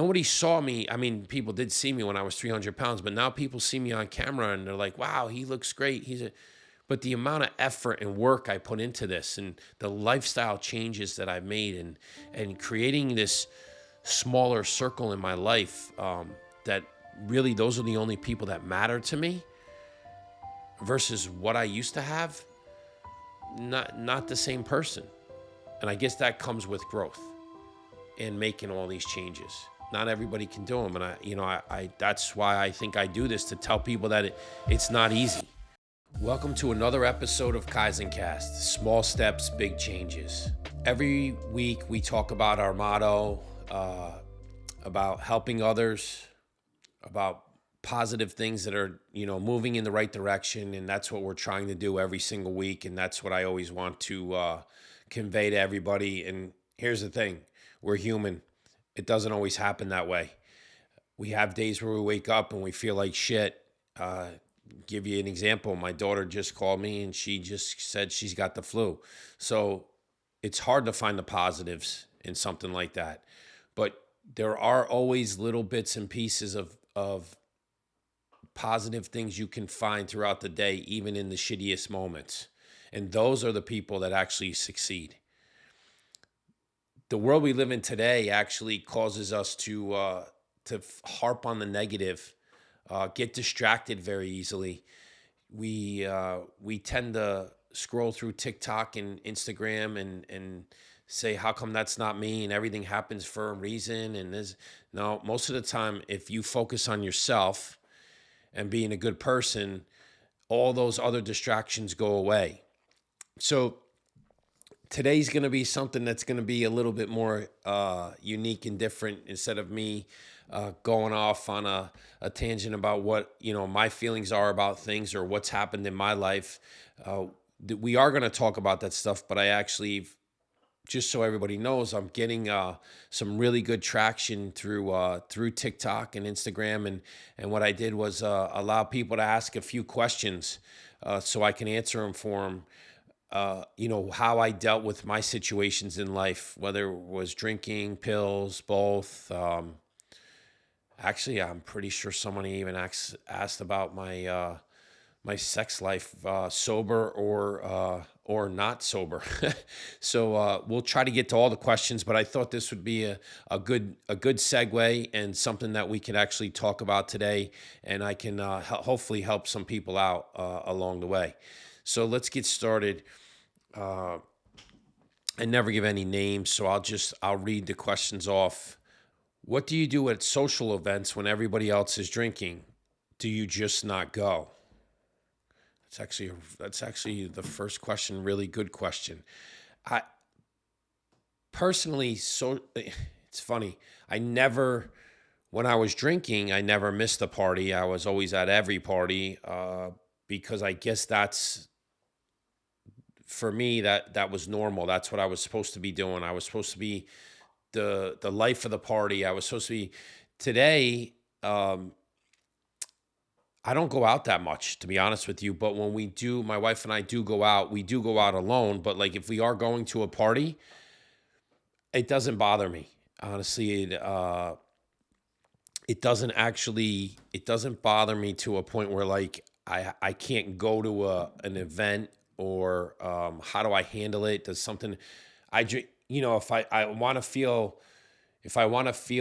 Nobody saw me. I mean, people did see me when I was 300 pounds, but now people see me on camera and they're like, wow, he looks great. But the amount of effort and work I put into this and the lifestyle changes that I've made and creating this smaller circle in my life, that really those are the only people that matter to me versus what I used to have, not the same person. And I guess that comes with growth and making all these changes. Not everybody can do them, and I that's why I think I do this, to tell people that it's not easy. Welcome to another episode of Kaizen Cast, Small Steps, Big Changes. Every week we talk about our motto, about helping others, about positive things that are, moving in the right direction. And that's what we're trying to do every single week. And that's what I always want to convey to everybody. And here's the thing, we're human. It doesn't always happen that way. We have days where we wake up and we feel like shit. Give you an example. My daughter just called me and she just said she's got the flu. So it's hard to find the positives in something like that. But there are always little bits and pieces of positive things you can find throughout the day, even in the shittiest moments. And those are the people that actually succeed. The world we live in today actually causes us to harp on the negative, get distracted very easily. We tend to scroll through TikTok and Instagram and say, how come that's not me? And everything happens for a reason. And no, most of the time, if you focus on yourself and being a good person, all those other distractions go away. So today's going to be something that's going to be a little bit more unique and different. Instead of me going off on a tangent about what my feelings are about things or what's happened in my life, we are going to talk about that stuff. But I actually, just so everybody knows, I'm getting some really good traction through TikTok and Instagram, and what I did was allow people to ask a few questions so I can answer them for them. How I dealt with my situations in life, whether it was drinking, pills, both. Actually, I'm pretty sure somebody even asked about my sex life, sober or not sober. So we'll try to get to all the questions, but I thought this would be a good segue and something that we can actually talk about today, and I can hopefully help some people out along the way. So let's get started. I never give any names, so I'll read the questions off. What do you do at social events when everybody else is drinking? Do you just not go? That's actually the first question. Really good question. I personally, it's funny. When I was drinking, I never missed a party. I was always at every party because I guess that's, for me, that was normal. That's what I was supposed to be doing. I was supposed to be the life of the party. I was supposed to be. Today, I don't go out that much, to be honest with you. But when we do, my wife and I do go out. We do go out alone. But like if we are going to a party, it doesn't bother me. Honestly, it doesn't bother me to a point where like I can't go to an event, or how do I handle it? Does something if I want to feel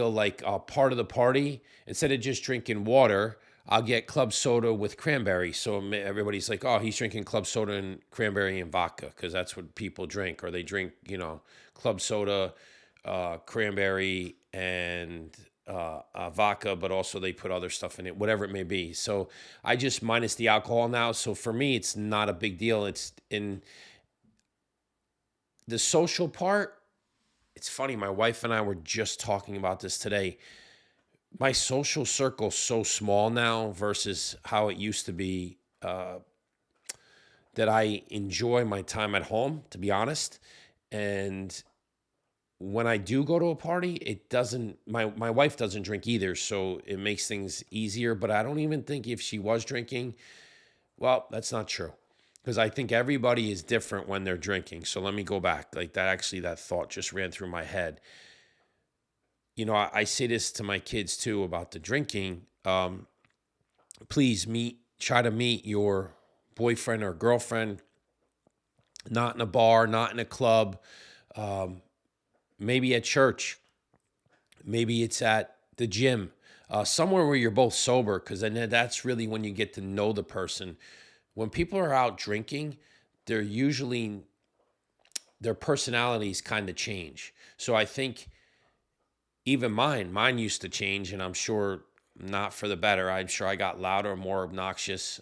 like a part of the party, instead of just drinking water, I'll get club soda with cranberry. So everybody's like, oh, he's drinking club soda and cranberry and vodka because that's what people drink. Or they drink, club soda, cranberry, and vodka, but also they put other stuff in it, whatever it may be. So I just minus the alcohol now. So for me, it's not a big deal. It's in the social part. It's funny. My wife and I were just talking about this today. My social circle's so small now versus how it used to be, that I enjoy my time at home, to be honest. And when I do go to a party, it doesn't, my wife doesn't drink either, so it makes things easier. But I don't even think if she was drinking, well, that's not true. Because I think everybody is different when they're drinking. So let me go back. Like that, actually, that thought just ran through my head. I say this to my kids too about the drinking. Please try to meet your boyfriend or girlfriend, not in a bar, not in a club, um, maybe at church, maybe it's at the gym, somewhere where you're both sober, because then that's really when you get to know the person. When people are out drinking, they're usually their personalities kind of change. So I think even mine used to change, and I'm sure not for the better. I'm sure I got louder, more obnoxious.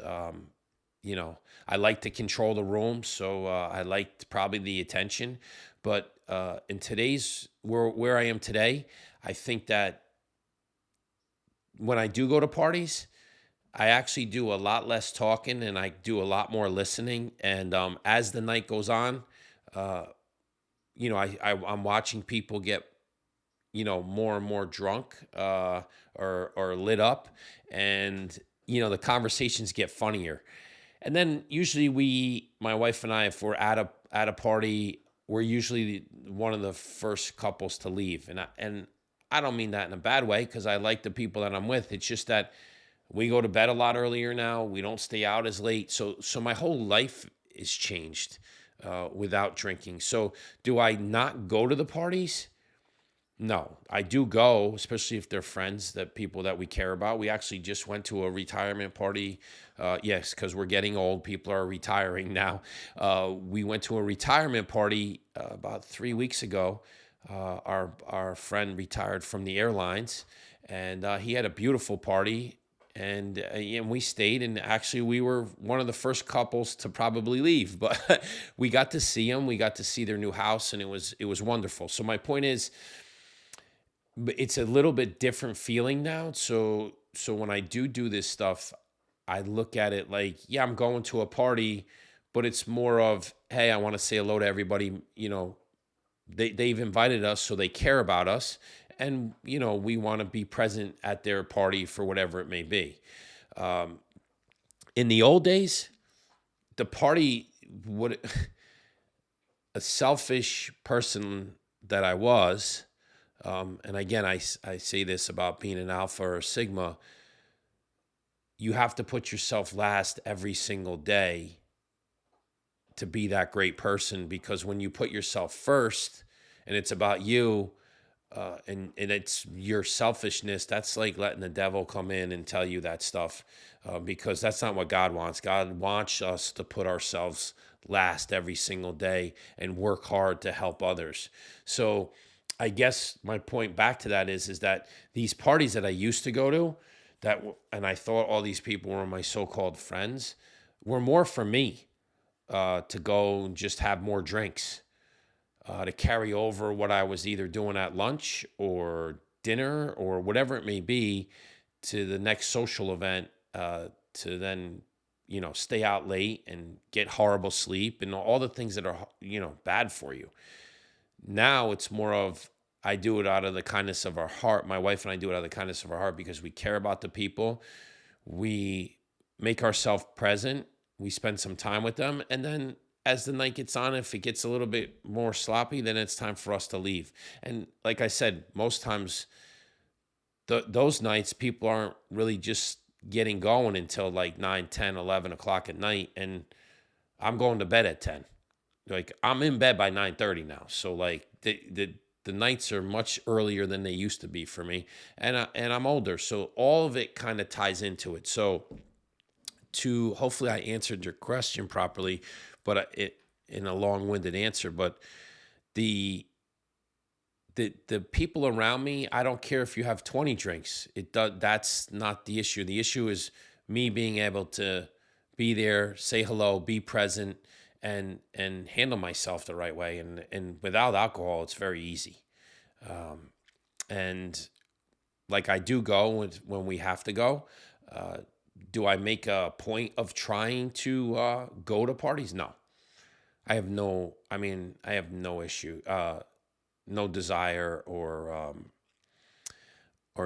You know, I like to control the room, so I liked probably the attention. But in today's where I am today, I think that when I do go to parties, I actually do a lot less talking and I do a lot more listening. And as the night goes on, uh, I'm watching people get more and more drunk, or lit up, and the conversations get funnier. And then usually my wife and I, if we're at a party, we're usually one of the first couples to leave. And I don't mean that in a bad way, because I like the people that I'm with. It's just that we go to bed a lot earlier now. We don't stay out as late. So my whole life is changed without drinking. So do I not go to the parties? No, I do go, especially if they're friends, that people that we care about. We actually just went to a retirement party. Yes, because we're getting old. People are retiring now. We went to a retirement party about 3 weeks ago. Our friend retired from the airlines, and he had a beautiful party. And we stayed, and actually we were one of the first couples to probably leave, but we got to see them. We got to see their new house, and it was wonderful. So my point is, but it's a little bit different feeling now. So when I do this stuff, I look at it like, yeah, I'm going to a party, but it's more of, hey, I want to say hello to everybody. They've invited us, so they care about us, and we want to be present at their party for whatever it may be. Um, in the old days, the party would a selfish person that I was. And again, I say this about being an alpha or a sigma. You have to put yourself last every single day to be that great person, because when you put yourself first and it's about you, and it's your selfishness, that's like letting the devil come in and tell you that stuff, because that's not what God wants. God wants us to put ourselves last every single day and work hard to help others. So I guess my point back to that is that these parties that I used to go to, and I thought all these people were my so-called friends, were more for me, to go and just have more drinks, to carry over what I was either doing at lunch or dinner or whatever it may be to the next social event, to then, stay out late and get horrible sleep and all the things that are, bad for you. Now it's more of, I do it out of the kindness of our heart. My wife and I do it out of the kindness of our heart because we care about the people. We make ourselves present. We spend some time with them. And then as the night gets on, if it gets a little bit more sloppy, then it's time for us to leave. And like I said, most times those nights, people aren't really just getting going until like 9, 10, 11 o'clock at night. And I'm going to bed at 10. Like, I'm in bed by 9:30 now. So like the nights are much earlier than they used to be for me, and I'm older, so all of it kind of ties into it. So to hopefully I answered your question properly, but it in a long-winded answer. But the the people around me, I don't care if you have 20 drinks. That's not the issue. The issue is me being able to be there, say hello, be present, and handle myself the right way. And without alcohol, it's very easy. Um, and like, I do go when we have to go. Uh, do I make a point of trying to go to parties? No. I have no issue, no desire or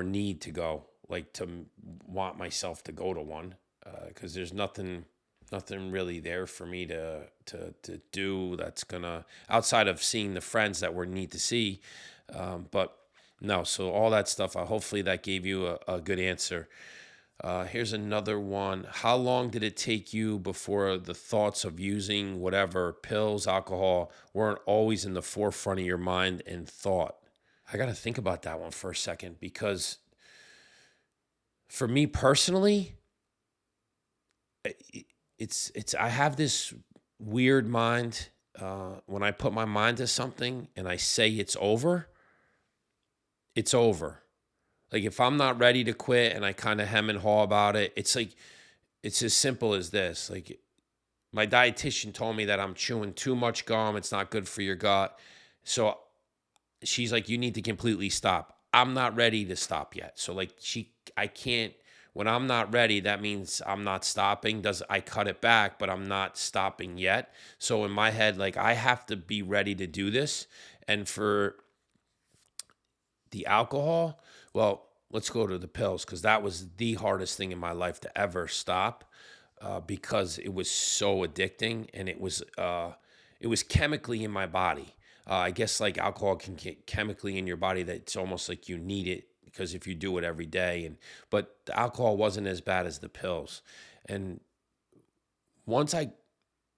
need to go, like, to want myself to go to one, because there's nothing really there for me to do that's gonna, outside of seeing the friends that we need to see. But No, so all that stuff, hopefully that gave you a good answer. Here's another one. How long did it take you before the thoughts of using whatever, pills, alcohol, weren't always in the forefront of your mind and thought? I got to think about that one for a second, because for me personally, I have this weird mind. When I put my mind to something and I say it's over, it's over. Like if I'm not ready to quit and I kind of hem and haw about it, it's like it's as simple as this. Like my dietitian told me that I'm chewing too much gum. It's not good for your gut. So she's like, you need to completely stop. I'm not ready to stop yet. So like I can't, when I'm not ready, that means I'm not stopping. I cut it back, but I'm not stopping yet. So in my head, like I have to be ready to do this. And for the alcohol, well, let's go to the pills, because that was the hardest thing in my life to ever stop, because it was so addicting, and it was chemically in my body. I guess like alcohol can get chemically in your body that it's almost like you need it, because if you do it every day, but the alcohol wasn't as bad as the pills. And once I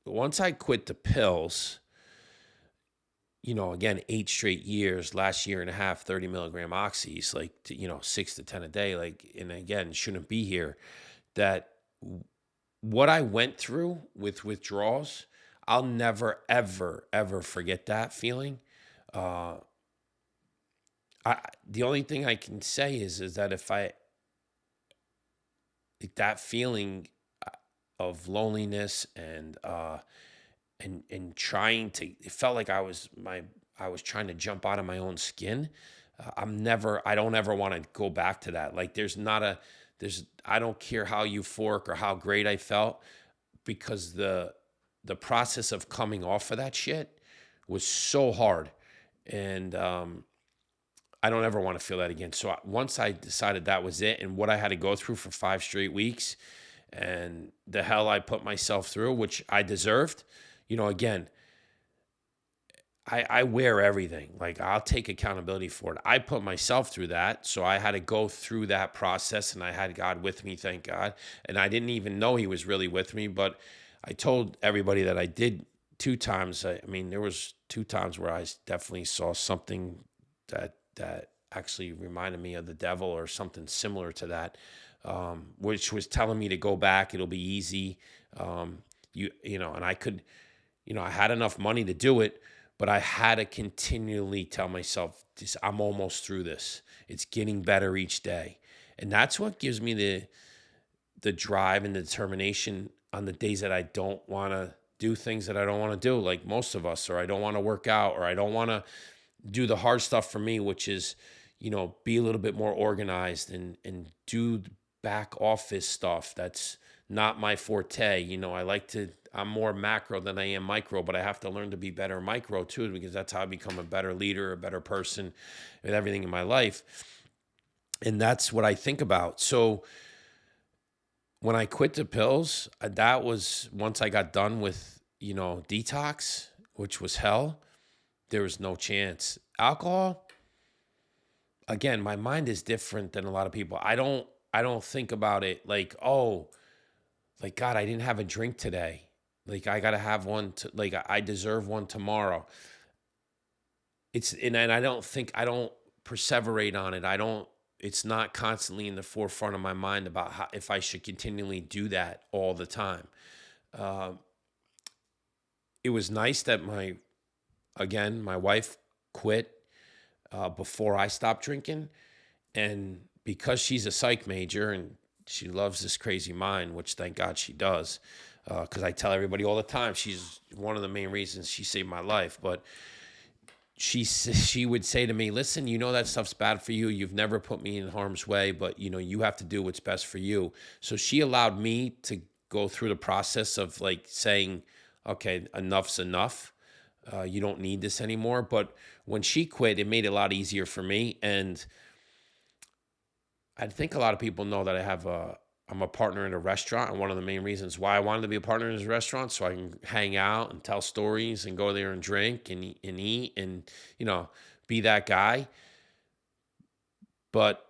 once I quit the pills, again, 8 straight years, last year and a half, 30 milligram oxys, like, 6 to 10 a day, like, and again, shouldn't be here. That what I went through with withdrawals, I'll never, ever, ever forget that feeling. Uh, the only thing I can say is that if that feeling of loneliness and trying to, it felt like I was trying to jump out of my own skin. I don't ever want to go back to that. Like I don't care how euphoric or how great I felt, because the process of coming off of that shit was so hard. And I don't ever want to feel that again. So once I decided that was it, and what I had to go through for 5 straight weeks, and the hell I put myself through, which I deserved, again, I wear everything. Like I'll take accountability for it. I put myself through that. So I had to go through that process, and I had God with me, thank God. And I didn't even know he was really with me, but I told everybody that I did 2 times. I mean, there was 2 times where I definitely saw something that actually reminded me of the devil or something similar to that, which was telling me to go back. It'll be easy. And I could, I had enough money to do it, but I had to continually tell myself, I'm almost through this. It's getting better each day. And that's what gives me the drive and the determination on the days that I don't want to do things that I don't want to do, like most of us, or I don't want to work out, or I don't want to do the hard stuff for me, which is, be a little bit more organized and do back office stuff. That's not my forte. I'm more macro than I am micro, but I have to learn to be better micro too, because that's how I become a better leader, a better person with everything in my life. And that's what I think about. So when I quit the pills, that was once I got done with, detox, which was hell. There was no chance. Alcohol, again, my mind is different than a lot of people. I don't think about it like, oh, like God, I didn't have a drink today. Like I gotta have one like I deserve one tomorrow. And I don't perseverate on it. It's not constantly in the forefront of my mind about if I should continually do that all the time. Uh, it was nice that my wife quit before I stopped drinking. And because she's a psych major and she loves this crazy mind, which thank God she does, because I tell everybody all the time, she's one of the main reasons she saved my life. But she would say to me, listen, that stuff's bad for you. You've never put me in harm's way, but you have to do what's best for you. So she allowed me to go through the process of like saying, okay, enough's enough. You don't need this anymore. But when she quit, it made it a lot easier for me. And I think a lot of people know that I'm a partner in a restaurant. And one of the main reasons why I wanted to be a partner in this restaurant, so I can hang out and tell stories and go there and drink and eat and be that guy. But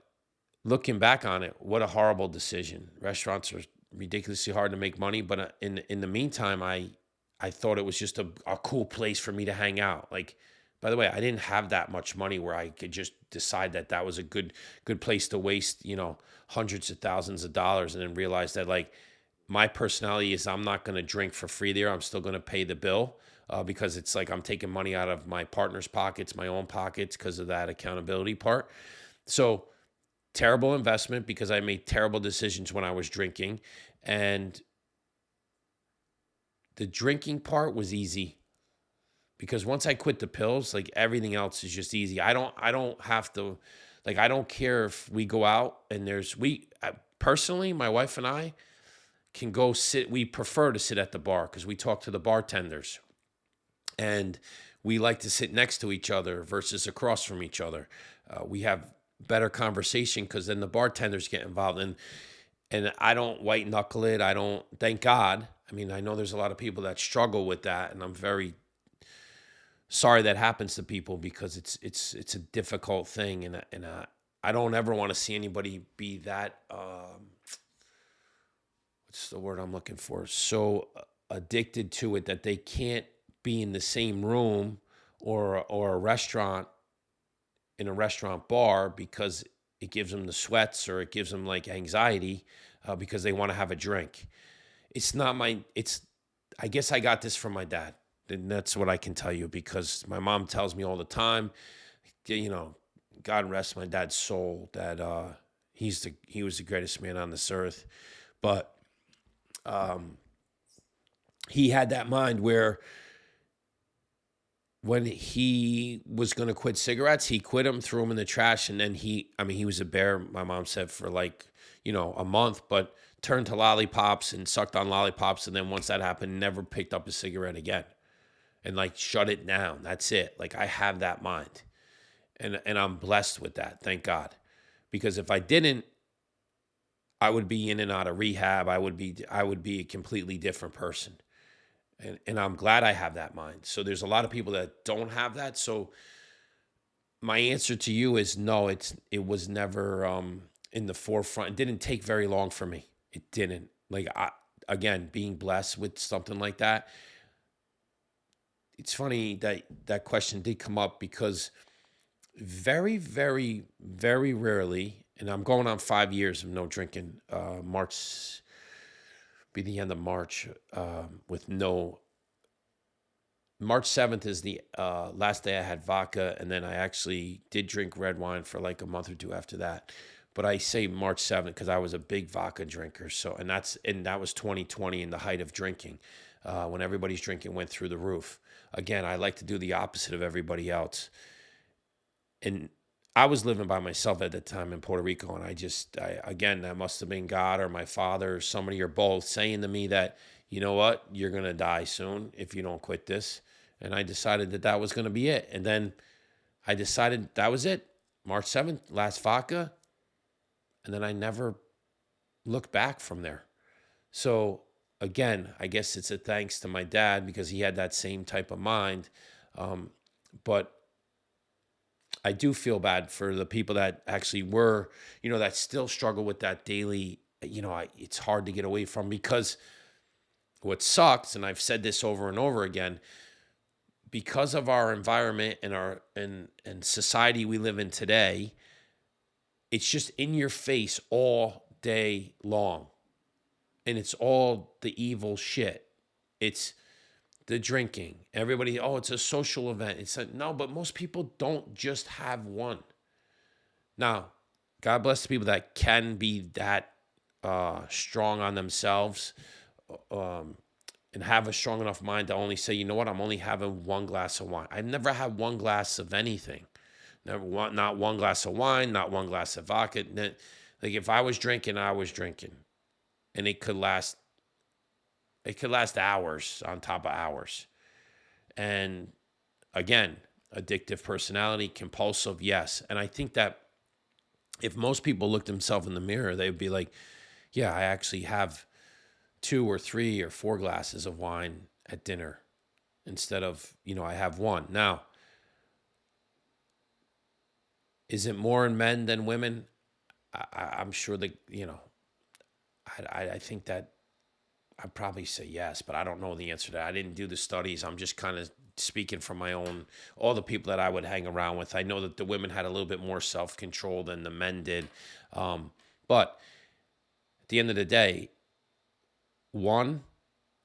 looking back on it, what a horrible decision. Restaurants are ridiculously hard to make money, but in the meantime, I thought it was just a cool place for me to hang out. Like, by the way, I didn't have that much money where I could just decide that that was a good place to waste, hundreds of thousands of dollars, and then realize that, like, my personality is I'm not going to drink for free there. I'm still going to pay the bill, because it's like I'm taking money out of my partner's pockets, my own pockets, because of that accountability part. So terrible investment, because I made terrible decisions when I was drinking. And the drinking part was easy, because once I quit the pills, like, everything else is just easy. I don't have to, like, I don't care if we go out and personally, my wife and I can go sit. We prefer to sit at the bar because we talk to the bartenders, and we like to sit next to each other versus across from each other. We have better conversation because then the bartenders get involved, and I don't white knuckle it. I don't, thank God. I mean, I know there's a lot of people that struggle with that, and I'm very sorry that happens to people, because it's a difficult thing, and I don't ever want to see anybody be that, what's the word I'm looking for, so addicted to it that they can't be in the same room or a restaurant, in a restaurant bar, because it gives them the sweats, or it gives them, like, anxiety, because they want to have a drink. It's not I guess I got this from my dad. And that's what I can tell you, because my mom tells me all the time, God rest my dad's soul, that he was the greatest man on this earth. But he had that mind where when he was going to quit cigarettes, he quit them, threw them in the trash, and then he was a bear, my mom said, for like, a month, but turned to lollipops and sucked on lollipops, and then once that happened, never picked up a cigarette again, and, like, shut it down. That's it. Like, I have that mind, and I'm blessed with that, thank God, because if I didn't, I would be in and out of rehab. I would be a completely different person. And I'm glad I have that mind. So there's a lot of people that don't have that. So my answer to you is no, it was never in the forefront. It didn't take very long for me. It didn't. Like, again, being blessed with something like that. It's funny that that question did come up, because very, very, very rarely, and I'm going on 5 years of no drinking. March be the end of March, with no. March 7th is the last day I had vodka, and then I actually did drink red wine for like a month or two after that. But I say March 7th because I was a big vodka drinker. So, and that was 2020, in the height of drinking, when everybody's drinking went through the roof. Again, I like to do the opposite of everybody else. And I was living by myself at that time in Puerto Rico, and again, that must have been God or my father or somebody or both saying to me that, you know what, you're going to die soon if you don't quit this. And I decided that that was going to be it. And then I decided that was it. March 7th, last vodka. And then I never looked back from there. So again, I guess it's a thanks to my dad, because he had that same type of mind. But I do feel bad for the people that actually were, that still struggle with that daily, it's hard to get away from, because what sucks, and I've said this over and over again, because of our environment and society we live in today, it's just in your face all day long. And it's all the evil shit. It's the drinking. Everybody, oh, it's a social event. No, but most people don't just have one. Now, God bless the people that can be that strong on themselves, and have a strong enough mind to only say, you know what, I'm only having one glass of wine. I've never had one glass of anything. Not one glass of wine, not one glass of vodka. Like, if I was drinking, I was drinking. And it could last hours on top of hours. And again, addictive personality, compulsive, yes. And I think that if most people looked themselves in the mirror, they'd be like, yeah, I actually have 2 or 3 or 4 glasses of wine at dinner instead of, I have one. Now, Is it more in men than women? I'm sure that, I think that I'd probably say yes, but I don't know the answer to that. I didn't do the studies. I'm just kind of speaking from my own, all the people that I would hang around with. I know that the women had a little bit more self control than the men did. But at the end of the day, one,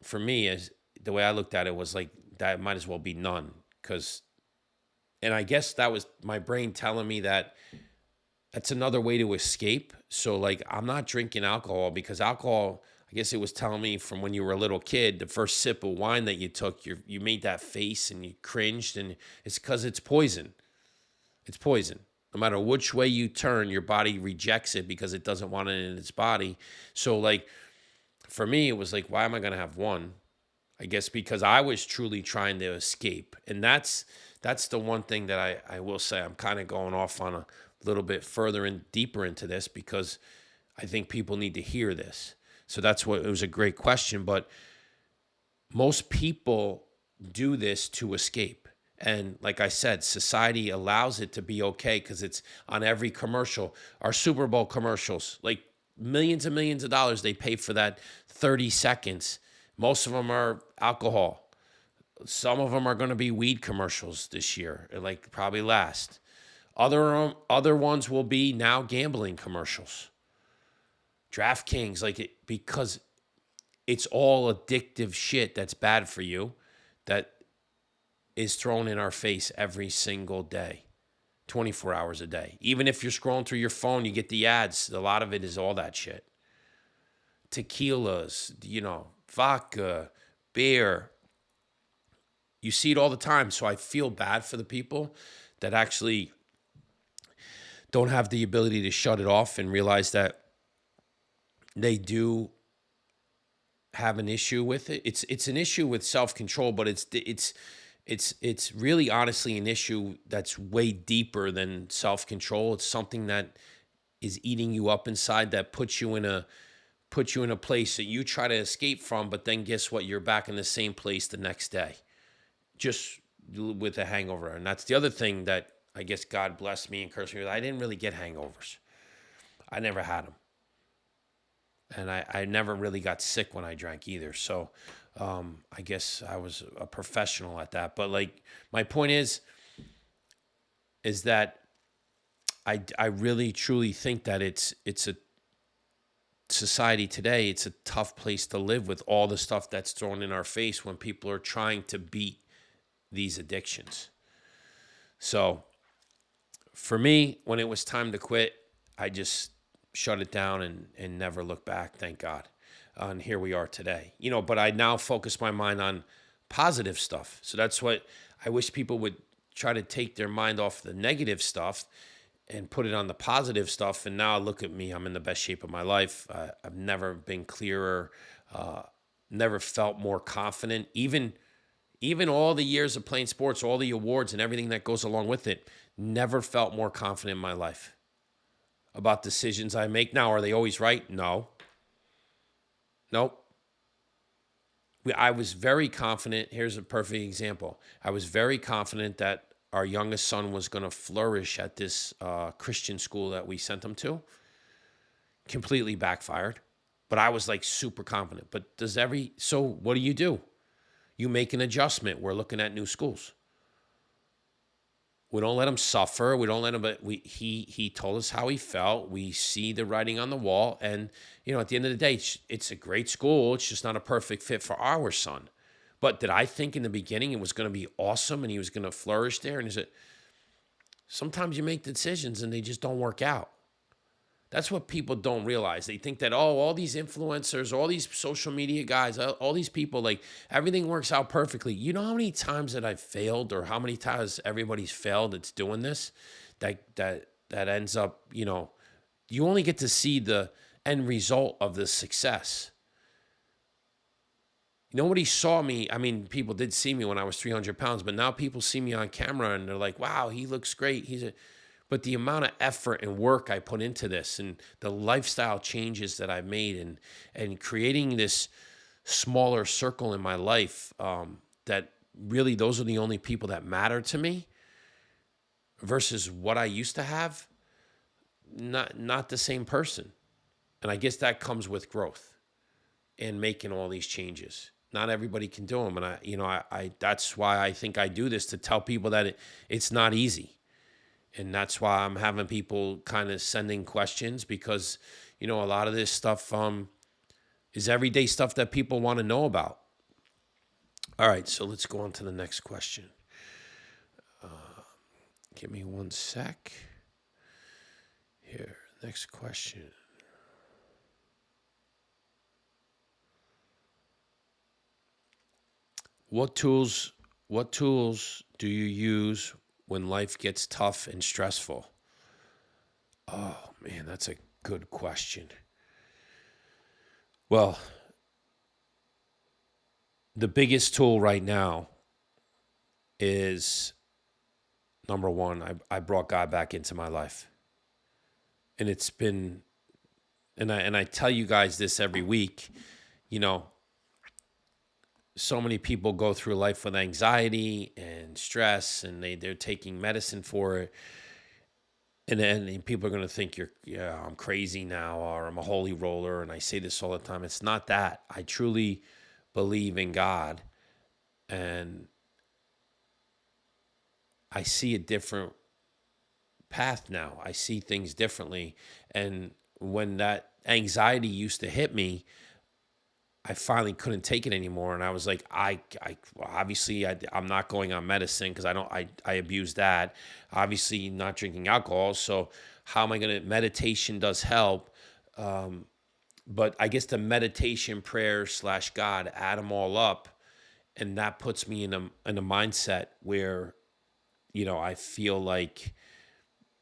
for me, is the way I looked at it was like, that might as well be none. And I guess that was my brain telling me that that's another way to escape. So like I'm not drinking alcohol because alcohol, I guess it was telling me from when you were a little kid, the first sip of wine that you took, you made that face and you cringed, and it's because it's poison. It's poison. No matter which way you turn, your body rejects it because it doesn't want it in its body. So like for me, it was like, why am I gonna have one? I guess because I was truly trying to escape. And that's the one thing that I will say. I'm kind of going off on a little bit further and deeper into this because I think people need to hear this. So that's what, it was a great question. But most people do this to escape. And like I said, society allows it to be okay because it's on every commercial. Our Super Bowl commercials, like millions and millions of dollars they pay for that 30 seconds. Most of them are alcohol. Some of them are going to be weed commercials this year, like probably last. Other ones will be now gambling commercials. DraftKings, like it, because it's all addictive shit that's bad for you that is thrown in our face every single day, 24 hours a day. Even if you're scrolling through your phone, you get the ads. A lot of it is all that shit. Tequilas, vodka, beer. You see it all the time. So I feel bad for the people that actually don't have the ability to shut it off and realize that they do have an issue with it. It's an issue with self-control, but it's really honestly an issue that's way deeper than self-control. It's something that is eating you up inside, that puts you in a place that you try to escape from, but then guess what? You're back in the same place the next day, just with a hangover. And that's the other thing that I guess God blessed me and cursed me with. I didn't really get hangovers. I never had them. And I never really got sick when I drank either. So I guess I was a professional at that. But like my point is that I really truly think that it's a society today. It's a tough place to live with all the stuff that's thrown in our face when people are trying to beat these addictions. So for me, when it was time to quit, I just shut it down and never look back, thank God. And here we are today. But I now focus my mind on positive stuff. So that's what I wish people would try to take their mind off the negative stuff and put it on the positive stuff. And now look at me, I'm in the best shape of my life. I've never been clearer, never felt more confident. Even all the years of playing sports, all the awards and everything that goes along with it, never felt more confident in my life about decisions I make. Now, are they always right? No. Nope. I was very confident. Here's a perfect example. I was very confident that our youngest son was going to flourish at this Christian school that we sent him to. Completely backfired. But I was like super confident. But so what do? You make an adjustment. We're looking at new schools. We don't let him suffer. We don't let him, but he told us how he felt. We see the writing on the wall. And, at the end of the day, it's a great school. It's just not a perfect fit for our son. But did I think in the beginning it was going to be awesome and he was going to flourish there? And sometimes you make decisions and they just don't work out. That's what people don't realize. They think that, all these influencers, all these social media guys, all these people, like everything works out perfectly. You know how many times that I've failed, or how many times everybody's failed that's doing this, that ends up, you only get to see the end result of the success. Nobody saw me. I mean, people did see me when I was 300 pounds, but now people see me on camera and they're like, wow, he looks great. But the amount of effort and work I put into this, and the lifestyle changes that I've made, and creating this smaller circle in my life, that really those are the only people that matter to me. versus what I used to have, not the same person. And I guess that comes with growth and making all these changes. Not everybody can do them. And I that's why I think I do this, to tell people that it's not easy. And that's why I'm having people kind of sending questions, because, a lot of this stuff is everyday stuff that people want to know about. All right, so let's go on to the next question. Give me one sec. Here, next question. What tools do you use when life gets tough and stressful? Oh, man, that's a good question. Well, the biggest tool right now is, number one, I brought God back into my life. And it's been, and I tell you guys this every week, so many people go through life with anxiety and stress, and they're taking medicine for it. And then people are going to think I'm crazy now, or I'm a holy roller. And I say this all the time. It's not that. I truly believe in God, and I see a different path now. I see things differently. And when that anxiety used to hit me, I finally couldn't take it anymore. And I was like, obviously I'm not going on medicine, because I abuse that. Obviously not drinking alcohol. So how am I going to, meditation does help. But I guess the meditation, prayer / God, add them all up. And that puts me in a mindset where, I feel like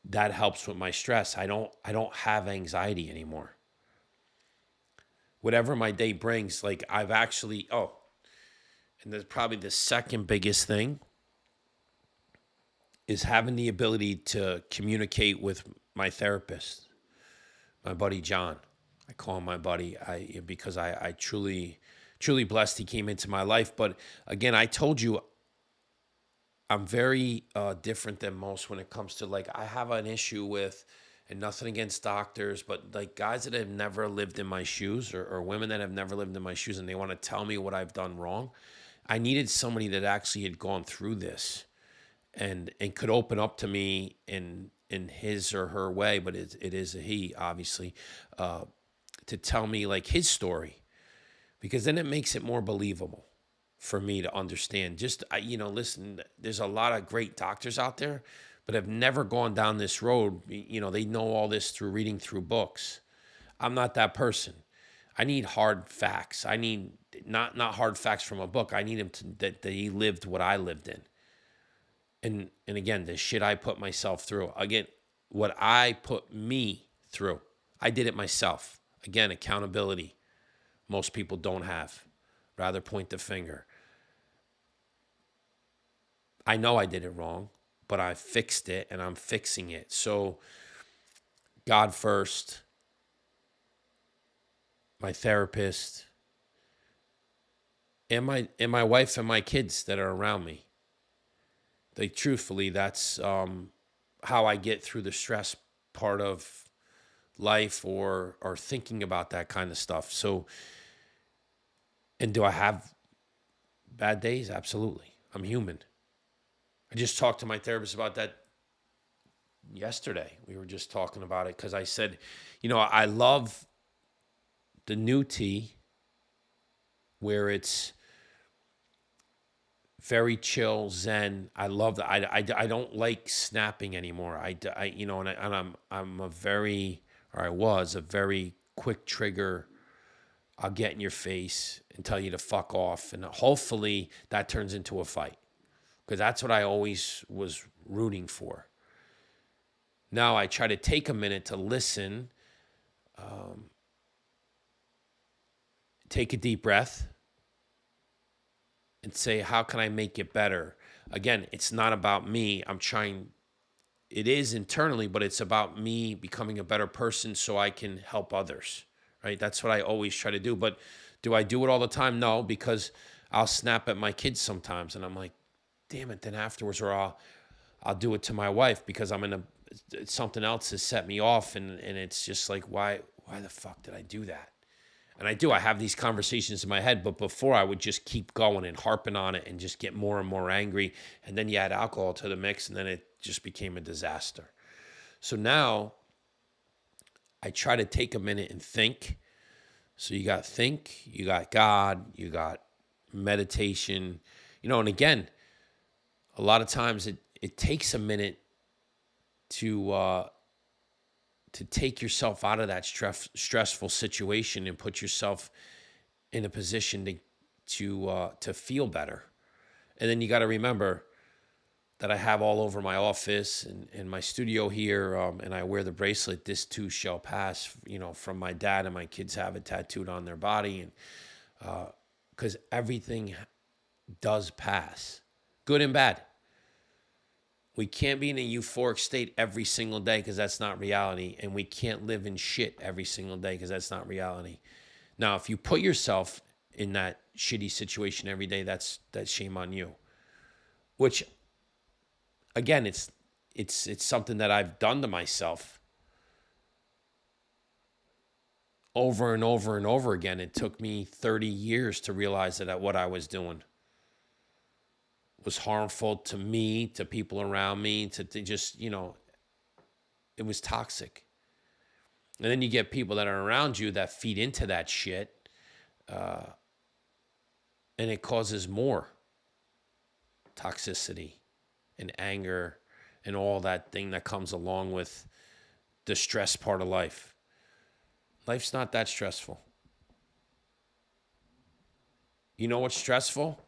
that helps with my stress. I don't have anxiety anymore. Whatever my day brings, like I've actually, and that's probably the second biggest thing, is having the ability to communicate with my therapist, my buddy John. I call him my buddy because I truly blessed he came into my life. But again, I told you, I'm very different than most when it comes to, like, I have an issue with, and nothing against doctors, but like guys that have never lived in my shoes, or women that have never lived in my shoes, and they want to tell me what I've done wrong. I needed somebody that actually had gone through this and could open up to me in his or her way, but it is a he, obviously, to tell me like his story, because then it makes it more believable for me to understand. Just, listen, there's a lot of great doctors out there, but have never gone down this road. They know all this through reading through books. I'm not that person. I need hard facts. I need not hard facts from a book. I need him that he lived what I lived in. And again, the shit I put myself through. Again, what I put me through. I did it myself. Again, accountability. Most people don't have. Rather point the finger. I know I did it wrong, but I fixed it, and I'm fixing it. So God first, my therapist, and my wife and my kids that are around me. Like, truthfully, that's how I get through the stress part of life, or thinking about that kind of stuff. So, and do I have bad days? Absolutely. I'm human. I just talked to my therapist about that yesterday. We were just talking about it, because I said, I love the new tea where it's very chill, zen. I love that. I don't like snapping anymore. I'm a very, or I was a very quick trigger. I'll get in your face and tell you to fuck off, and hopefully that turns into a fight, because that's what I always was rooting for. Now I try to take a minute to listen, take a deep breath, and say, how can I make it better? Again, it's not about me. It is internally, but it's about me becoming a better person so I can help others, right? That's what I always try to do. But do I do it all the time? No, because I'll snap at my kids sometimes, and I'm like, damn it. Then afterwards, or I'll I'll do it to my wife because something else has set me off, and it's just like, why the fuck did I do that? And I have these conversations in my head, but before I would just keep going and harping on it and just get more and more angry. And then you add alcohol to the mix, and then it just became a disaster. So now I try to take a minute and think. So you got think, you got God, you got meditation, and again, a lot of times it takes a minute to take yourself out of that stressful situation and put yourself in a position to feel better. And then you got to remember that I have all over my office and my studio here, and I wear the bracelet, "This too shall pass," from my dad, and my kids have it tattooed on their body. And because everything does pass, good and bad. We can't be in a euphoric state every single day because that's not reality. And we can't live in shit every single day because that's not reality. Now, if you put yourself in that shitty situation every day, that's shame on you. Which, again, it's something that I've done to myself over and over and over again. It took me 30 years to realize that what I was doing was harmful to me, to people around me, to just, it was toxic. And then you get people that are around you that feed into that shit, and it causes more toxicity and anger and all that thing that comes along with the stress part of life. Life's not that stressful. You know what's stressful?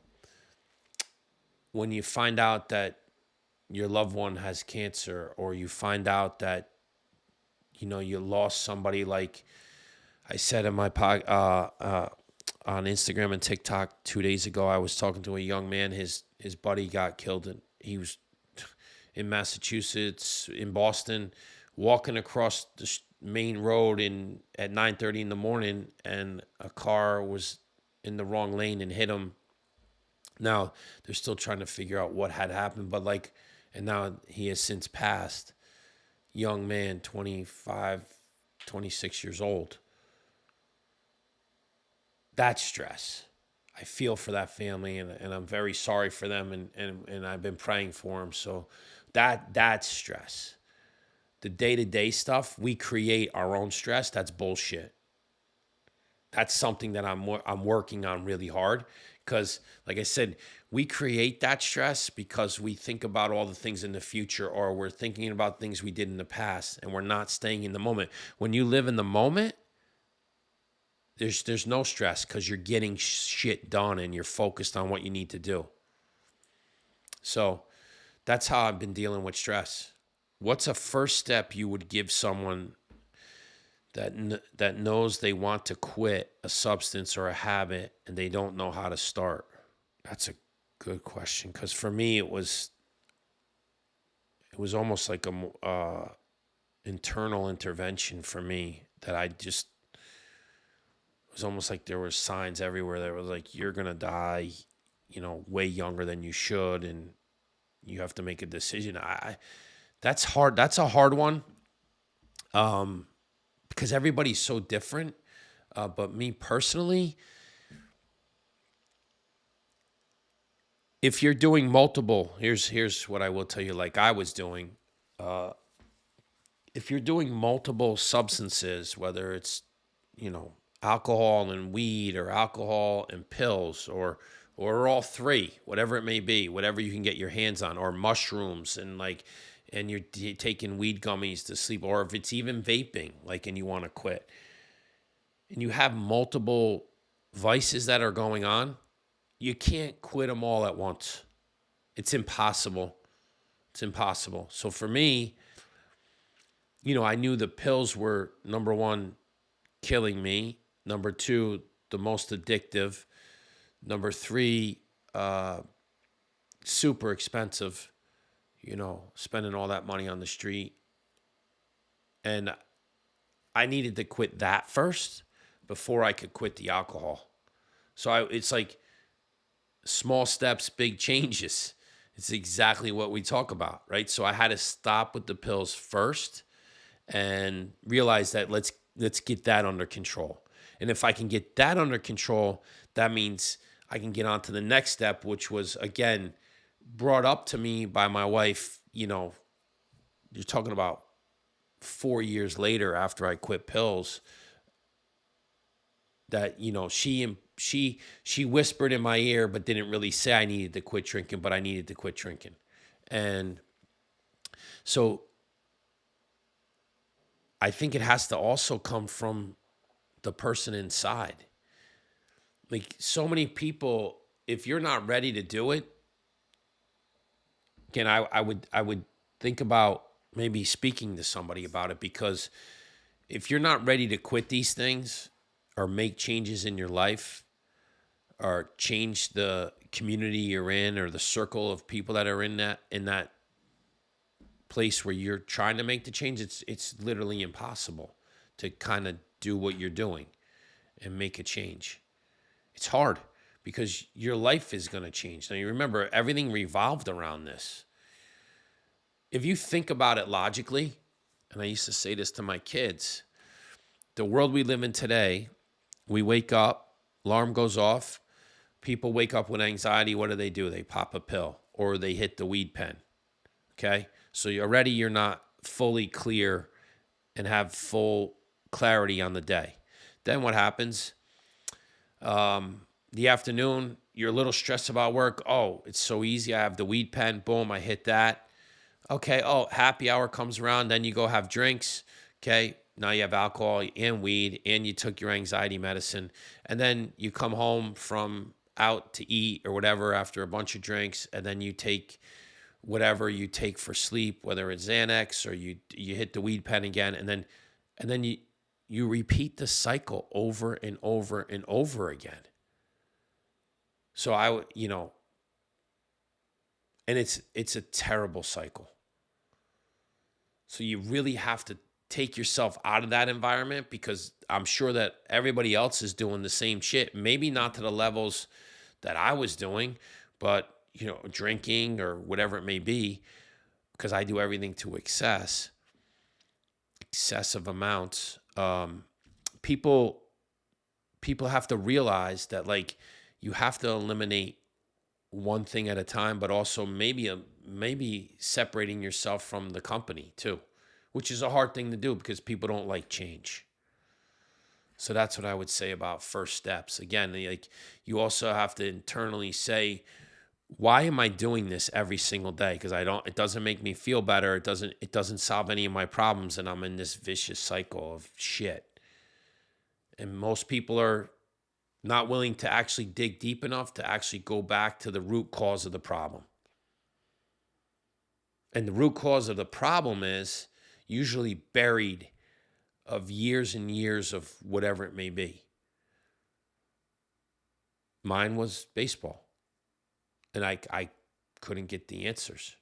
When you find out that your loved one has cancer, or you find out that, you lost somebody. Like I said in my on Instagram and TikTok 2 days ago, I was talking to a young man. His buddy got killed, and he was in Massachusetts, in Boston, walking across the main road at 9:30 in the morning, and a car was in the wrong lane and hit him. Now, they're still trying to figure out what had happened, but and now he has since passed. Young man, 25, 26 years old. That's stress. I feel for that family, and I'm very sorry for them, and I've been praying for them. So that's stress. The day-to-day stuff, we create our own stress. That's bullshit. That's something that I'm working on really hard, because, like I said, we create that stress because we think about all the things in the future, or we're thinking about things we did in the past, and we're not staying in the moment. When you live in the moment, there's no stress because you're getting shit done and you're focused on what you need to do. So that's how I've been dealing with stress. What's a first step you would give someone that knows they want to quit a substance or a habit and they don't know how to start? That's a good question, because for me it was almost like a internal intervention for me, that it was almost like there were signs everywhere that was like, you're gonna die, way younger than you should, and you have to make a decision. That's hard. That's a hard one. Because everybody's so different. But me personally, if you're doing multiple, here's what I will tell you, like I was doing. If you're doing multiple substances, whether it's, alcohol and weed, or alcohol and pills, or all three, whatever it may be, whatever you can get your hands on, or mushrooms, and you're taking weed gummies to sleep, or if it's even vaping, and you want to quit, and you have multiple vices that are going on, you can't quit them all at once. It's impossible. It's impossible. So for me, I knew the pills were, number one, killing me. Number two, the most addictive. Number three, super expensive, spending all that money on the street. And I needed to quit that first before I could quit the alcohol. So it's like small steps, big changes. It's exactly what we talk about, right? So I had to stop with the pills first and realize that let's get that under control. And if I can get that under control, that means I can get on to the next step, which was again brought up to me by my wife. You're talking about 4 years later after I quit pills, that she whispered in my ear but didn't really say I needed to quit drinking, but I needed to quit drinking. And so I think it has to also come from the person inside. Like so many people, if you're not ready to do it, again, I would think about maybe speaking to somebody about it, because if you're not ready to quit these things or make changes in your life or change the community you're in or the circle of people that are in that place where you're trying to make the change, it's literally impossible to kind of do what you're doing and make a change. It's hard because your life is going to change. Now, you remember, everything revolved around this. If you think about it logically, and I used to say this to my kids, the world we live in today, we wake up, alarm goes off, people wake up with anxiety. What do? They pop a pill or they hit the weed pen. Okay? So you're not fully clear and have full clarity on the day. Then what happens? The afternoon, you're a little stressed about work. Oh, it's so easy. I have the weed pen. Boom, I hit that. Okay, oh, happy hour comes around. Then you go have drinks. Okay, now you have alcohol and weed, and you took your anxiety medicine. And then you come home from out to eat or whatever after a bunch of drinks, and then you take whatever you take for sleep, whether it's Xanax or you hit the weed pen again, and then you repeat the cycle over and over and over again. So and it's a terrible cycle. So you really have to take yourself out of that environment, because I'm sure that everybody else is doing the same shit. Maybe not to the levels that I was doing, but drinking or whatever it may be, because I do everything to excessive amounts. People have to realize that, like, you have to eliminate one thing at a time, but also maybe separating yourself from the company too, which is a hard thing to do because people don't like change. So that's what I would say about first steps. Again, like, you also have to internally say, why am I doing this every single day? Because it doesn't make me feel better. It doesn't solve any of my problems, and I'm in this vicious cycle of shit. And most people are not willing to actually dig deep enough to actually go back to the root cause of the problem. And the root cause of the problem is usually buried of years and years of whatever it may be. Mine was baseball. And I couldn't get the answers.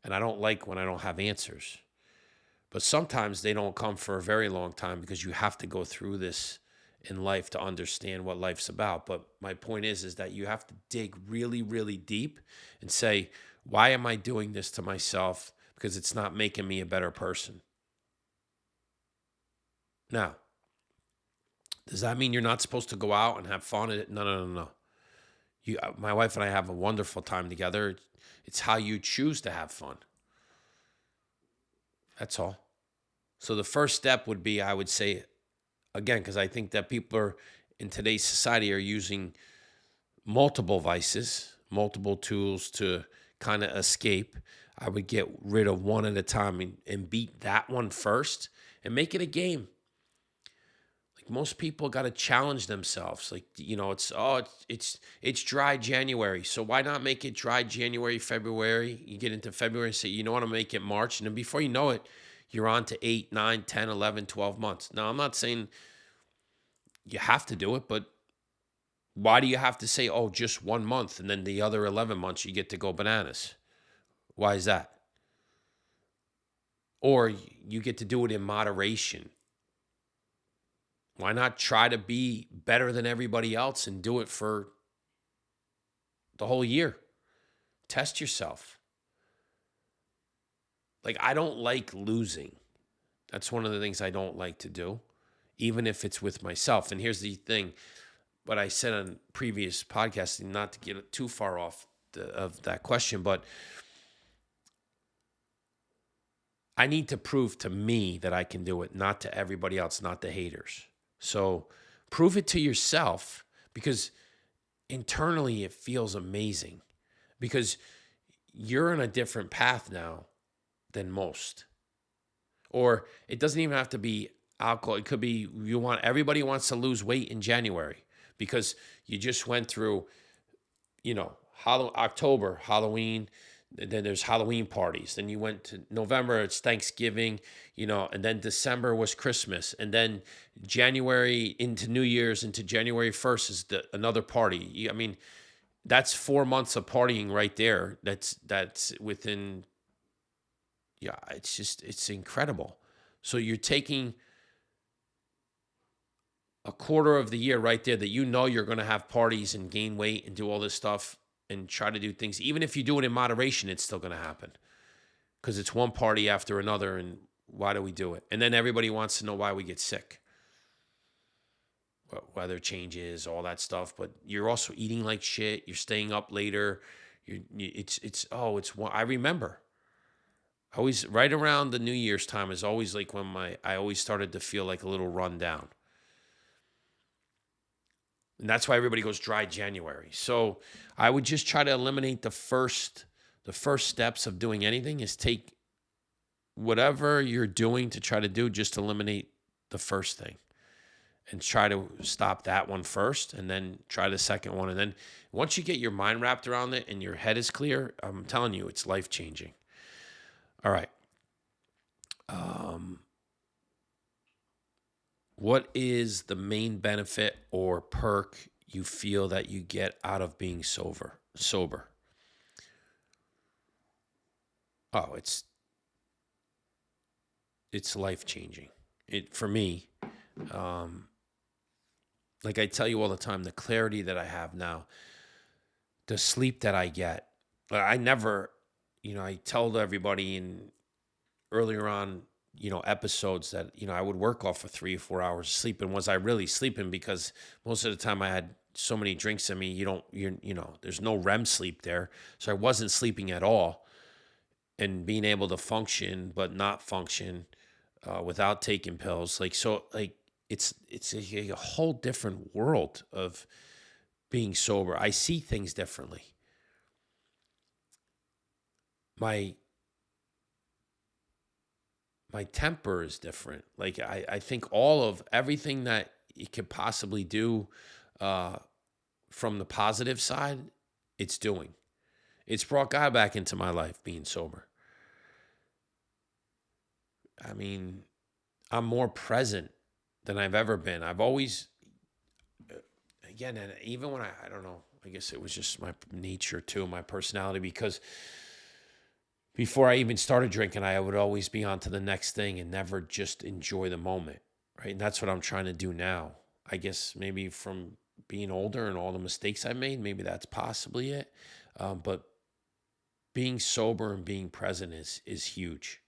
And I don't like when I don't have answers. But sometimes they don't come for a very long time, because you have to go through this in life to understand what life's about. But my point is that you have to dig really, really deep and say, why am I doing this to myself? Because it's not making me a better person. Now, does that mean you're not supposed to go out and have fun? No. My wife and I have a wonderful time together. It's how you choose to have fun. That's all. So the first step would be, I would say, again, because I think that people are in today's society are using multiple vices, multiple tools to kind of escape. I would get rid of one at a time and beat that one first and make it a game. Like, most people got to challenge themselves. Like, it's dry January. So why not make it dry January, February? You get into February and say, you know what, I'm going to make it March. And then before you know it, you're on to 8, 9, 10, 11, 12 months. Now, I'm not saying you have to do it, but why do you have to say, oh, just 1 month, and then the other 11 months you get to go bananas? Why is that? Or you get to do it in moderation. Why not try to be better than everybody else and do it for the whole year? test yourself. Like, I don't like losing. That's one of the things I don't like to do, even if it's with myself. And here's the thing, what I said on previous podcasts, not to get too far off of that question, but I need to prove to me that I can do it, not to everybody else, not the haters. So prove it to yourself, because internally it feels amazing, because you're on a different path now than most. Or it doesn't even have to be alcohol. It could be everybody wants to lose weight in January because you just went through, October, Halloween. Then there's Halloween parties. Then you went to November, it's Thanksgiving, and then December was Christmas. And then January into New Year's, into January 1st is another party. I mean, that's 4 months of partying right there. That's within, yeah, it's incredible. So you're taking a quarter of the year right there that you're going to have parties and gain weight and do all this stuff and try to do things. Even if you do it in moderation, it's still going to happen because it's one party after another. And why do we do it? And then everybody wants to know why we get sick. Well, weather changes, all that stuff. But you're also eating like shit. You're staying up later. I remember. Always right around the New Year's time is always like when I always started to feel like a little run down. And that's why everybody goes dry January. So I would just try to eliminate the first steps of doing anything is take whatever you're doing to try to do, just eliminate the first thing and try to stop that one first and then try the second one. And then once you get your mind wrapped around it and your head is clear, I'm telling you, it's life-changing. All right. What is the main benefit or perk you feel that you get out of being sober? Oh, it's life-changing. For me, like I tell you all the time, the clarity that I have now, the sleep that I get. I never, I told everybody earlier on, episodes that, I would work off of 3 or 4 hours of sleep. And was I really sleeping? Because most of the time I had so many drinks in me, there's no REM sleep there. So I wasn't sleeping at all and being able to function, but not function without taking pills. It's a whole different world of being sober. I see things differently. My temper is different. Like I think all of everything that it could possibly do from the positive side, it's doing. It's brought God back into my life being sober. I mean, I'm more present than I've ever been. I've always, again, and even when I don't know, I guess it was just my nature too, my personality, because before I even started drinking, I would always be on to the next thing and never just enjoy the moment, right? And that's what I'm trying to do now. I guess maybe from being older and all the mistakes I made, maybe that's possibly it. But being sober and being present is huge.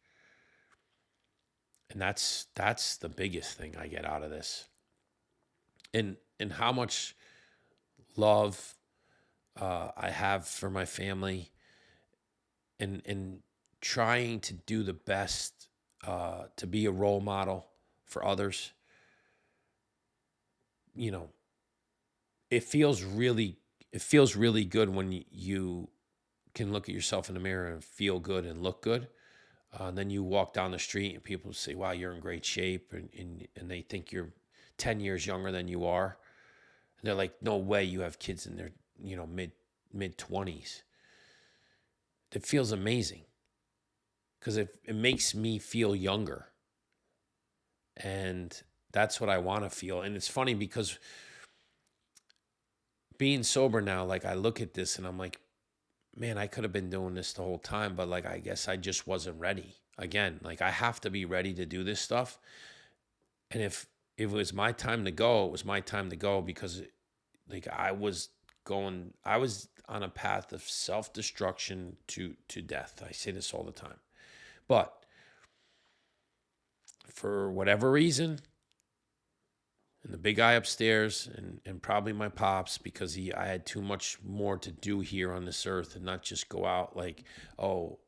And that's the biggest thing I get out of this. And how much love I have for my family, and trying to do the best to be a role model for others. It feels really good when you can look at yourself in the mirror and feel good and look good. And then you walk down the street and people say, wow, you're in great shape. And they think you're 10 years younger than you are. And they're like, no way you have kids in their, mid 20s. It feels amazing because it makes me feel younger. And that's what I want to feel. And it's funny because being sober now, like I look at this and I'm like, man, I could have been doing this the whole time, but like, I guess I just wasn't ready. Again, like I have to be ready to do this stuff. And if it was my time to go, it was my time to go because like I was I was on a path of self-destruction to death. I say this all the time. But for whatever reason, and the big guy upstairs and probably my pops, because I had too much more to do here on this earth and not just go out like, oh,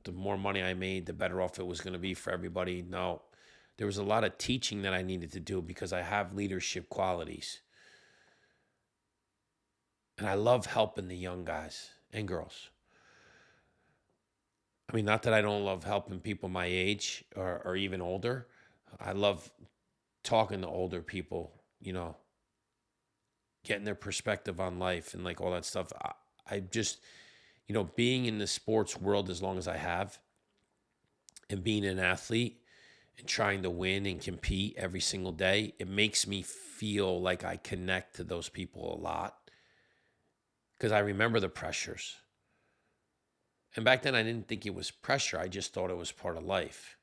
the more money I made, the better off it was going to be for everybody. No, there was a lot of teaching that I needed to do because I have leadership qualities. And I love helping the young guys and girls. I mean, not that I don't love helping people my age or even older. I love talking to older people, getting their perspective on life and like all that stuff. I just, being in the sports world as long as I have and being an athlete and trying to win and compete every single day, it makes me feel like I connect to those people a lot because I remember the pressures. And back then I didn't think it was pressure. I just thought it was part of life.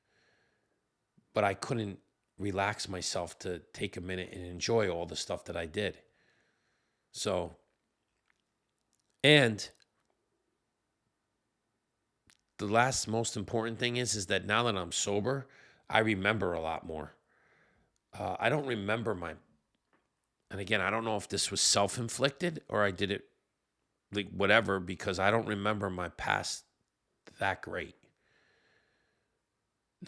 But I couldn't relax myself to take a minute and enjoy all the stuff that I did. So, and the last most important thing is that now that I'm sober, I remember a lot more. I don't remember and again, I don't know if this was self-inflicted or I did it like whatever, because I don't remember my past that great.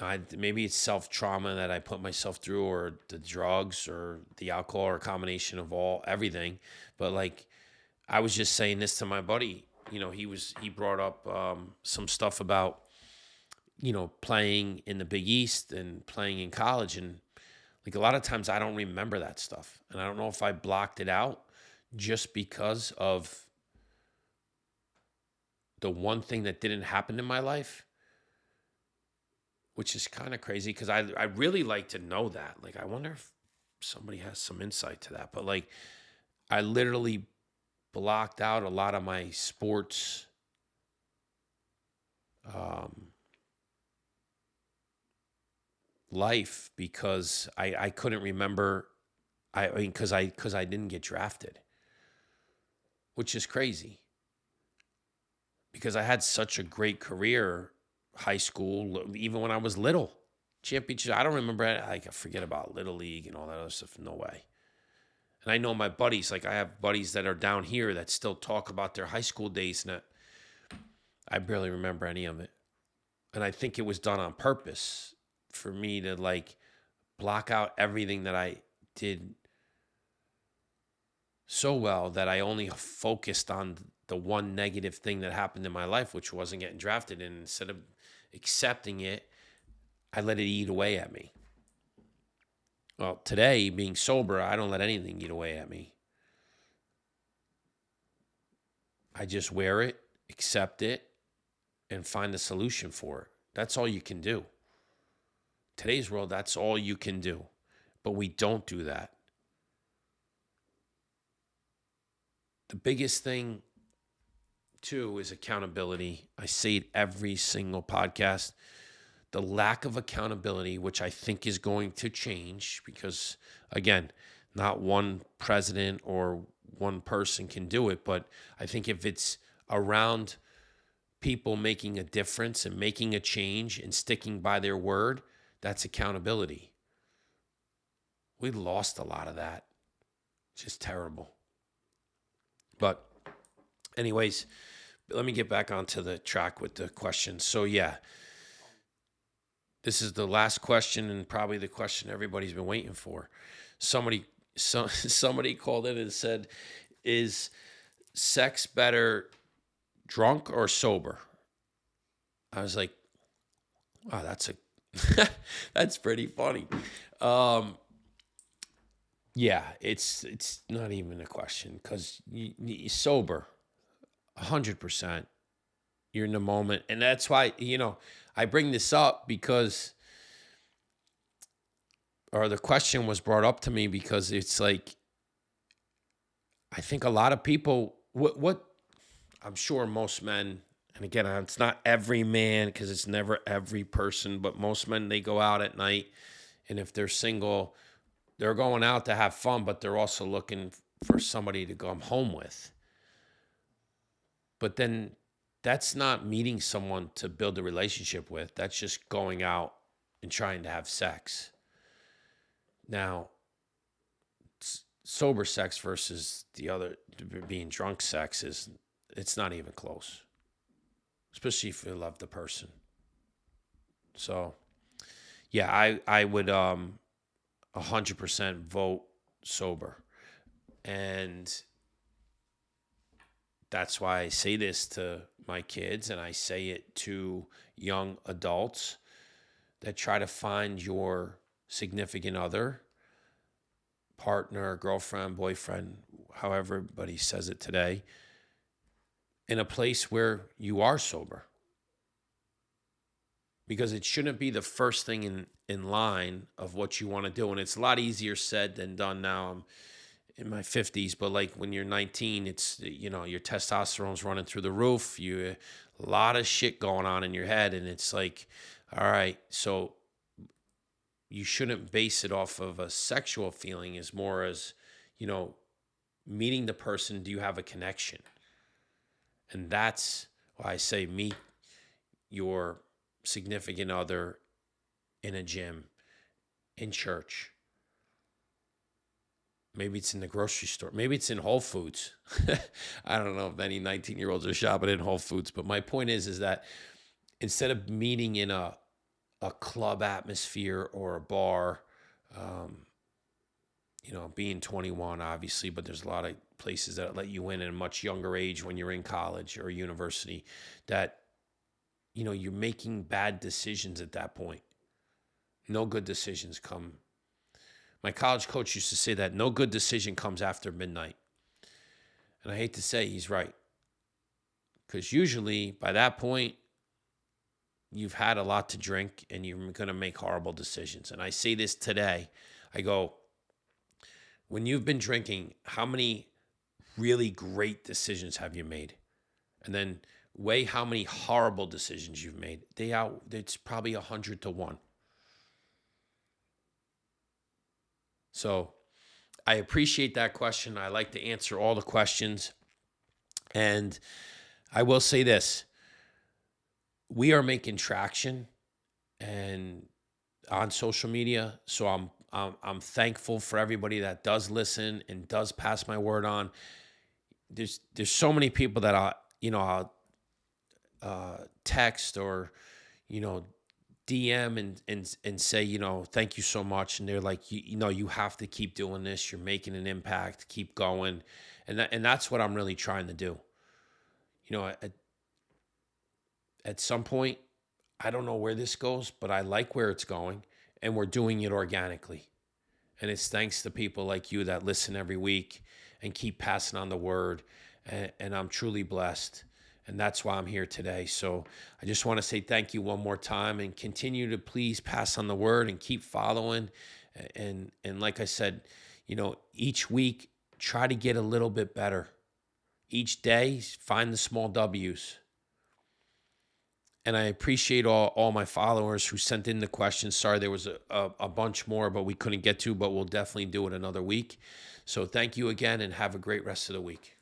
Now, maybe it's self-trauma that I put myself through, or the drugs or the alcohol, or a combination of everything. But like, I was just saying this to my buddy. He brought up some stuff about, playing in the Big East and playing in college. And like a lot of times I don't remember that stuff. And I don't know if I blocked it out just because of the one thing that didn't happen in my life, which is kind of crazy because I really like to know that. Like, I wonder if somebody has some insight to that. But like, I literally blocked out a lot of my sports life because I couldn't remember. Because I didn't get drafted, which is crazy because I had such a great career, high school, even when I was little. Championship, I don't remember. I forget about Little League and all that other stuff. No way. And I know my buddies, like I have buddies that are down here that still talk about their high school days, and I barely remember any of it. And I think it was done on purpose for me to like block out everything that I did so well that I only focused on the one negative thing that happened in my life, which wasn't getting drafted. And instead of accepting it, I let it eat away at me. Well, today, being sober, I don't let anything eat away at me. I just wear it, accept it, and find a solution for it. That's all you can do. Today's world, that's all you can do. But we don't do that. The biggest thing, too, is accountability. I say it every single podcast. The lack of accountability, which I think is going to change because, again, not one president or one person can do it, but I think if it's around people making a difference and making a change and sticking by their word, that's accountability. We lost a lot of that. It's just terrible. But anyways, let me get back onto the track with the questions. So yeah, this is the last question and probably the question everybody's been waiting for. Somebody called in and said, is sex better drunk or sober? I was like, wow, that's pretty funny. Yeah, it's not even a question because you sober, 100%. You're in the moment, and that's why I bring this up because, or the question was brought up to me because it's like, I think a lot of people, what I'm sure most men, and again, it's not every man because it's never every person, but most men, they go out at night, and if they're single, they're going out to have fun, but they're also looking for somebody to come home with. But then that's not meeting someone to build a relationship with. That's just going out and trying to have sex. Now, sober sex versus the other being drunk sex it's not even close, especially if you love the person. So, yeah, I would 100% vote sober. And that's why I say this to my kids, and I say it to young adults that try to find your significant other, partner, girlfriend, boyfriend, however everybody says it today, in a place where you are sober. Because it shouldn't be the first thing in line of what you want to do. And it's a lot easier said than done now. I'm in my 50s, but like when you're 19, it's, your testosterone's running through the roof. You a lot of shit going on in your head, and it's like, all right, so you shouldn't base it off of a sexual feeling, as more as, meeting the person. Do you have a connection? And that's why I say meet your significant other in a gym, in church. Maybe it's in the grocery store. Maybe it's in Whole Foods. I don't know if any 19-year-olds are shopping in Whole Foods, but my point is that instead of meeting in a club atmosphere or a bar, being 21, obviously, but there's a lot of places that let you in at a much younger age when you're in college or university, that, you're making bad decisions at that point. No good decisions come. My college coach used to say that no good decision comes after midnight. And I hate to say he's right. Because usually by that point, you've had a lot to drink and you're going to make horrible decisions. And I say this today. I go, when you've been drinking, how many really great decisions have you made? And then weigh how many horrible decisions you've made. It's probably 100 to 1. So I appreciate that question. I like to answer all the questions. And I will say this. We are making traction and on social media. So I'm thankful for everybody that does listen and does pass my word on. There's so many people that I'll text or, DM and say, thank you so much. And they're like, you have to keep doing this. You're making an impact. Keep going. And that's what I'm really trying to do. At some point, I don't know where this goes, but I like where it's going, and we're doing it organically. And it's thanks to people like you that listen every week and keep passing on the word. And I'm truly blessed. And that's why I'm here today. So I just want to say thank you one more time, and continue to please pass on the word and keep following. And like I said, each week, try to get a little bit better. Each day, find the small W's. And I appreciate all my followers who sent in the questions. Sorry, there was a bunch more, but we couldn't get to, but we'll definitely do it another week. So thank you again, and have a great rest of the week.